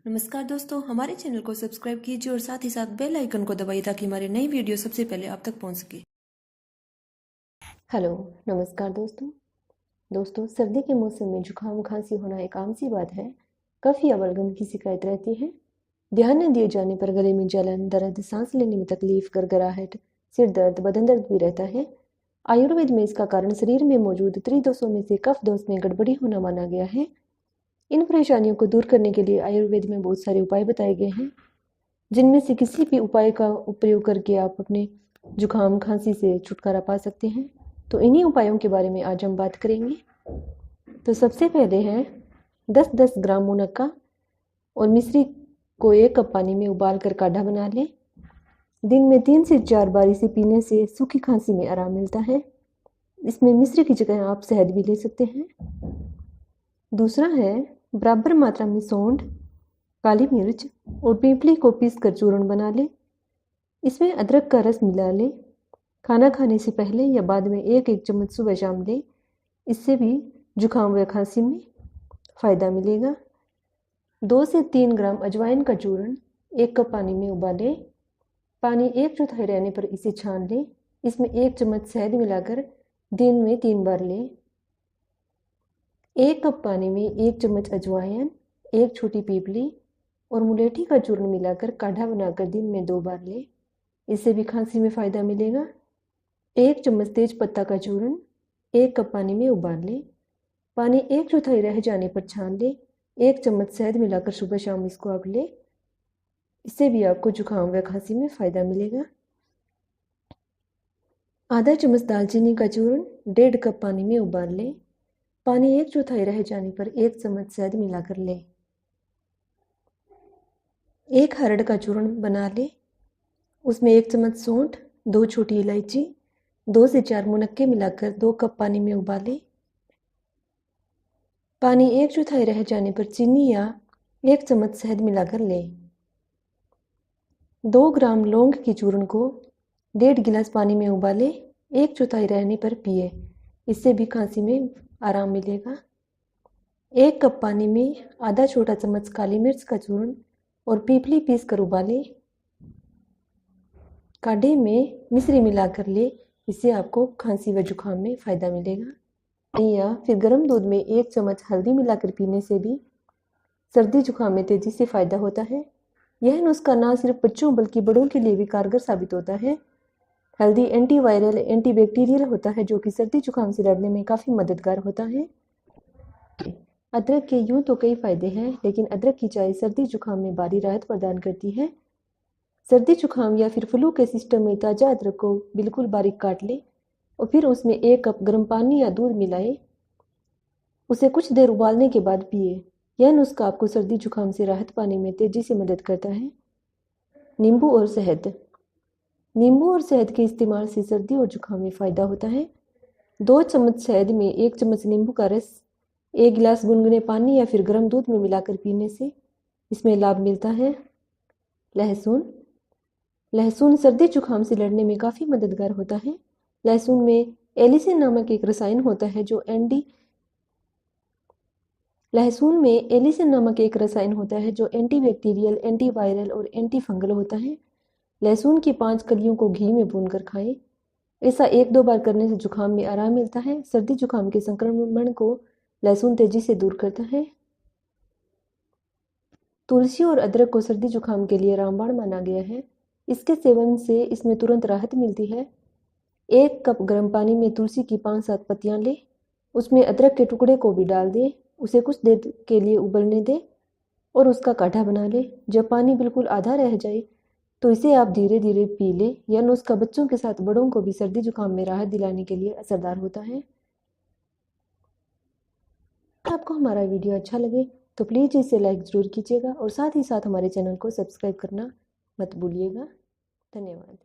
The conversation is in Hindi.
नमस्कार दोस्तों, हमारे चैनल को सब्सक्राइब कीजिए और साथ ही साथ बेल आइकन को दबाइए ताकि हमारी नई वीडियो सबसे पहले आप तक पहुंच सके। हेलो, नमस्कार दोस्तों सर्दी के मौसम में जुकाम खांसी होना एक आम सी बात है। कफ या बलगम की शिकायत रहती है। ध्यान न दिए जाने पर गले में जलन, दर्द, सांस लेने में तकलीफ, गड़गड़ाहट, सिर दर्द, बदन दर्द भी रहता है। आयुर्वेद में इसका कारण शरीर में मौजूद त्रिदोषों में से कफ दोष में गड़बड़ी होना माना गया है। इन परेशानियों को दूर करने के लिए आयुर्वेद में बहुत सारे उपाय बताए गए हैं, जिनमें से किसी भी उपाय का उपयोग करके आप अपने जुकाम खांसी से छुटकारा पा सकते हैं। तो इन्हीं उपायों के बारे में आज हम बात करेंगे। तो सबसे पहले है 10-10 ग्राम मुनक्का और मिश्री को 1 कप पानी में उबाल कर काढ़ा बना लें। दिन में 3 से 4 बार इसे पीने से सूखी खांसी में आराम मिलता है। इसमें मिश्री की जगह आप शहद भी ले सकते हैं। दूसरा है बराबर मात्रा में सौंठ, काली मिर्च और पीपली को पीसकर चूर्ण बना लें। इसमें अदरक का रस मिला लें। खाना खाने से पहले या बाद में 1-1 चम्मच सुबह शाम लें। इससे भी जुकाम व खांसी में फ़ायदा मिलेगा। 2 से 3 ग्राम अजवाइन का चूर्ण 1 कप पानी में उबालें। पानी 1/4 रहने पर इसे छान लें। इसमें 1 चम्मच शहद मिलाकर दिन में 3 बार लें। 1 कप पानी में 1 चम्मच अजवाइन, 1 छोटी पीपली और मुलेठी का चूर्ण मिलाकर काढ़ा बनाकर दिन में 2 बार लें। इससे भी खांसी में फ़ायदा मिलेगा। 1 चम्मच तेज पत्ता का चूर्ण 1 कप पानी में उबाल लें। पानी 1/4 रह जाने पर छान लें। 1 चम्मच शहद मिलाकर सुबह शाम इसको आप लें। इससे भी आपको जुकाम व खांसी में फ़ायदा मिलेगा। आधा चम्मच दालचीनी का चूर्ण 1.5 कप पानी में उबाल लें। पानी 1/4 रह जाने पर 1 चम्मच शहद मिलाकर लें। 1 हरड़ का चूर्ण बना लें। उसमें 1 चम्मच सौंठ, 2 छोटी इलायची, 2 से 4 मुनक्के मिलाकर 2 कप पानी में उबालें। पानी 1/4 रह जाने पर चीनी या 1 चम्मच शहद मिलाकर लें। 2 ग्राम लौंग के चूर्ण को 1.5 गिलास पानी में उबालें। 1/4 रहने पर पिए। इससे भी खांसी में आराम मिलेगा। 1 कप पानी में आधा छोटा चम्मच काली मिर्च का चूर्ण और पीपली पीस कर उबालें। काढ़े में मिश्री मिलाकर ले। इससे आपको खांसी व जुकाम में फ़ायदा मिलेगा। या फिर गर्म दूध में 1 चम्मच हल्दी मिलाकर पीने से भी सर्दी जुकाम में तेज़ी से फ़ायदा होता है। यह नुस्खा न सिर्फ बच्चों बल्कि बड़ों के लिए भी कारगर साबित होता है। हल्दी एंटीवायरल, एंटीबैक्टीरियल होता है, जो कि सर्दी जुकाम से लड़ने में काफ़ी मददगार होता है। अदरक के यूँ तो कई फ़ायदे हैं, लेकिन अदरक की चाय सर्दी जुकाम में भारी राहत प्रदान करती है। सर्दी जुकाम या फिर फ्लू के सिस्टम में ताज़ा अदरक को बिल्कुल बारीक काट लें और फिर उसमें 1 कप गर्म पानी या दूध मिलाएं। उसे कुछ देर उबालने के बाद पिए। यह नुस्खा आपको सर्दी जुकाम से राहत पाने में तेज़ी से मदद करता है। नींबू और शहद। नींबू और शहद के इस्तेमाल से सर्दी और जुकाम में फ़ायदा होता है। 2 चम्मच शहद में 1 चम्मच नींबू का रस 1 गिलास गुनगुने पानी या फिर गर्म दूध में मिलाकर पीने से इसमें लाभ मिलता है। लहसुन सर्दी जुकाम से लड़ने में काफ़ी मददगार होता है। लहसुन में एलिसिन नामक एक रसायन होता है जो एंटीबैक्टीरियल, एंटीवायरल और एंटीफंगल होता है। लहसुन की 5 कलियों को घी में भूनकर खाएं। ऐसा 1-2 बार करने से जुकाम में आराम मिलता है। सर्दी जुकाम के संक्रमण को लहसुन तेजी से दूर करता है। तुलसी और अदरक को सर्दी जुकाम के लिए रामबाण माना गया है। इसके सेवन से इसमें तुरंत राहत मिलती है। 1 कप गर्म पानी में तुलसी की 5-7 पत्तियां लें। उसमें अदरक के टुकड़े को भी डाल दें। उसे कुछ देर के लिए उबलने दें और उसका काढ़ा बना लें। जब पानी बिल्कुल आधा रह जाए तो इसे आप धीरे धीरे पी लें। यह नुस्खा बच्चों के साथ बड़ों को भी सर्दी जुकाम में राहत दिलाने के लिए असरदार होता है। आपको हमारा वीडियो अच्छा लगे तो प्लीज़ इसे लाइक ज़रूर कीजिएगा और साथ ही साथ हमारे चैनल को सब्सक्राइब करना मत भूलिएगा। धन्यवाद।